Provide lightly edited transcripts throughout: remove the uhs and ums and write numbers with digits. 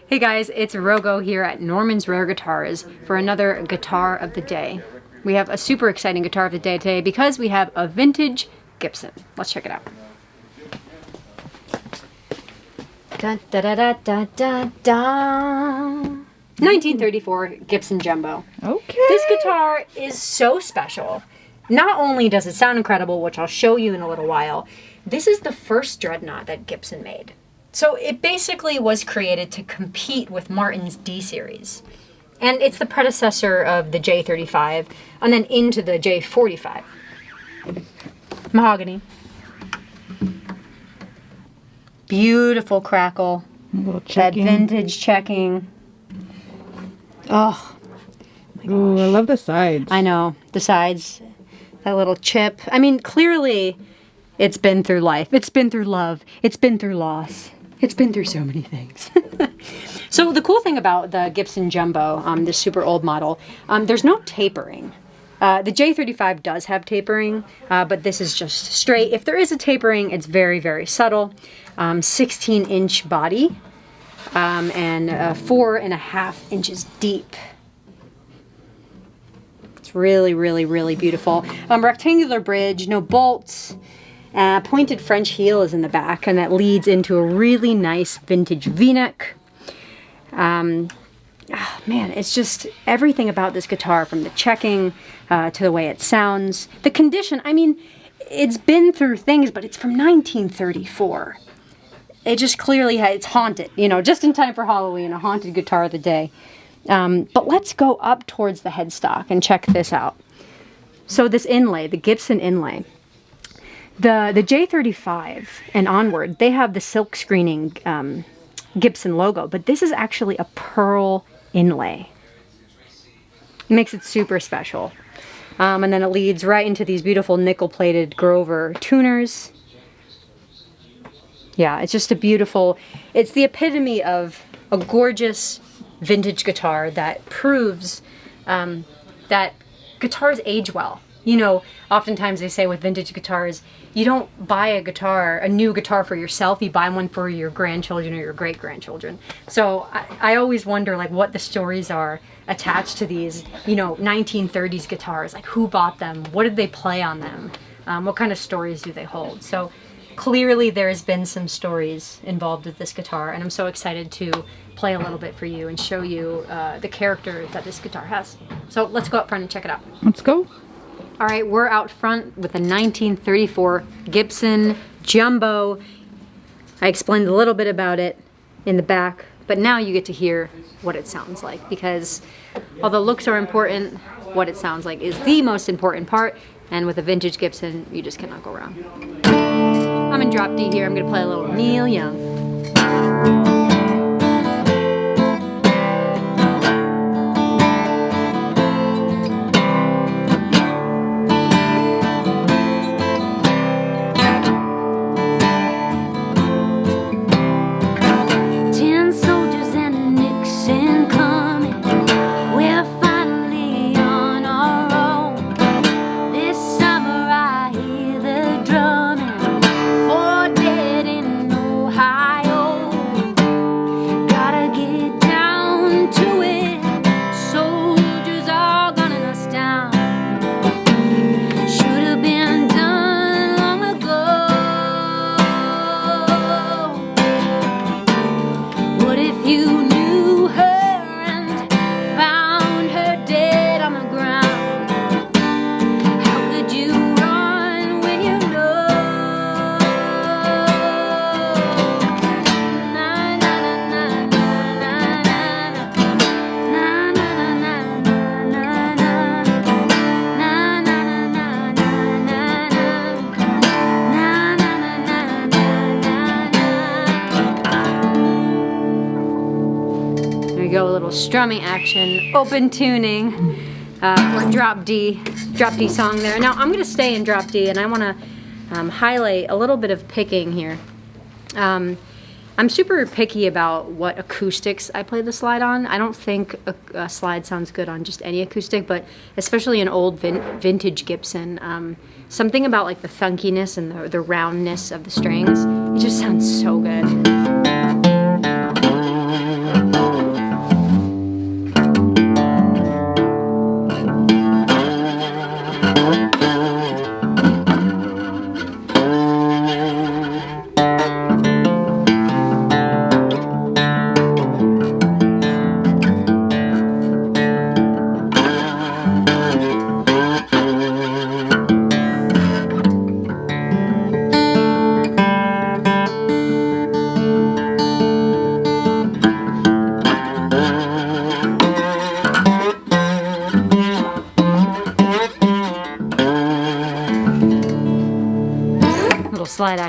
Hey guys, it's Rogo here at Norman's Rare Guitars for another Guitar of the Day. We have a super exciting Guitar of the Day today because we have a vintage Gibson. Let's check it out. Da, da, da, da, da, da, da. 1934 Gibson Jumbo. Okay. This guitar is so special. Not only does it sound incredible, which I'll show you in a little while, this is the first dreadnought that Gibson made. So it basically was created to compete with Martin's D series. And it's the predecessor of the J35 and then into the J45. Mahogany. Beautiful crackle. That vintage checking. Oh. Ooh, I love the sides. I know. The sides. That little chip. I mean, clearly it's been through life. It's been through love. It's been through loss. It's been through so many things. So the cool thing about the Gibson Jumbo, this super old model, there's no tapering. The J35 does have tapering, but this is just straight. If there is a tapering, it's very, very subtle. 16-inch body and 4.5 inches deep. It's really, really, really beautiful. Rectangular bridge, no bolts. Pointed French heel is in the back, and that leads into a really nice vintage V-neck. Man, it's just everything about this guitar, from the checking to the way it sounds. The condition, I mean, it's been through things, but it's from 1934. It just clearly it's haunted, you know, just in time for Halloween, a haunted Guitar of the Day. But let's go up towards the headstock and check this out. So this inlay, the Gibson inlay, the J35 and onward, they have the silk screening Gibson logo, but this is actually a pearl inlay. It makes it super special. And then it leads right into these beautiful nickel-plated Grover tuners. Yeah, it's just a beautiful, it's the epitome of a gorgeous vintage guitar that proves that guitars age well. You know, oftentimes they say with vintage guitars, you don't buy a new guitar for yourself, you buy one for your grandchildren or your great-grandchildren. So I always wonder, like, what the stories are attached to these, you know, 1930s guitars. Like, who bought them? What did they play on them? What kind of stories do they hold? So clearly there's been some stories involved with this guitar, and I'm so excited to play a little bit for you and show you the character that this guitar has. So let's go up front and check it out. Let's go. All right, we're out front with a 1934 Gibson Jumbo. I explained a little bit about it in the back, but now you get to hear what it sounds like, because although looks are important, what it sounds like is the most important part, and with a vintage Gibson, you just cannot go wrong. I'm in drop D here. I'm gonna play a little Neil Young. Go a little strumming action, open tuning for drop D song there. Now I'm going to stay in drop D, and I want to highlight a little bit of picking here. I'm super picky about what acoustics I play the slide on. I don't think a slide sounds good on just any acoustic, but especially an old vintage Gibson. Something about like the thunkiness and the roundness of the strings, it just sounds so good.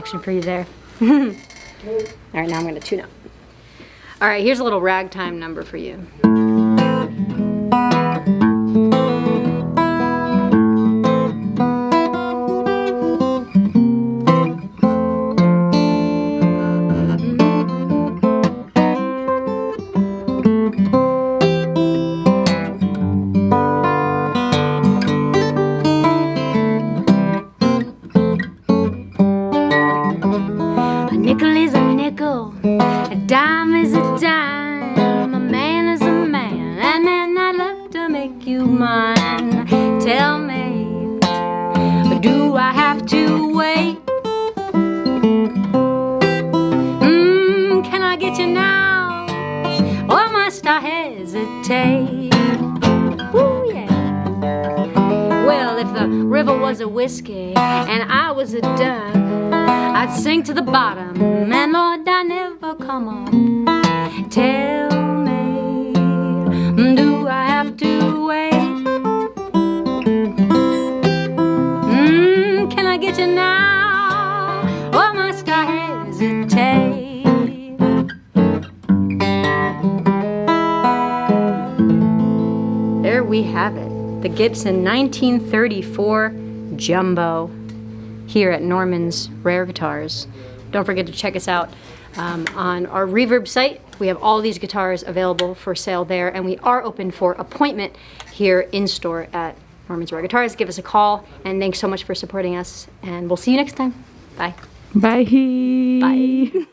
introduction for you there. All right, now I'm going to tune up. All right, here's a little ragtime number for you. A nickel is a nickel, a dime is a dime, a man is a man, and man I'd love to make you mine. Tell me, do I have to wait? Can I get you now, or must I hesitate? Ooh, yeah. Well, if the river was a whiskey and I was a duck, I'd sink to the bottom, and Lord, I never come up. Tell me, do I have to wait? Can I get you now, or must I hesitate? There we have it, the Gibson 1934 Jumbo, here at Norman's Rare Guitars. Don't forget to check us out on our Reverb site. We have all these guitars available for sale there, and we are open for appointment here in store at Norman's Rare Guitars. Give us a call, and thanks so much for supporting us, and we'll see you next time. Bye. Bye. Bye.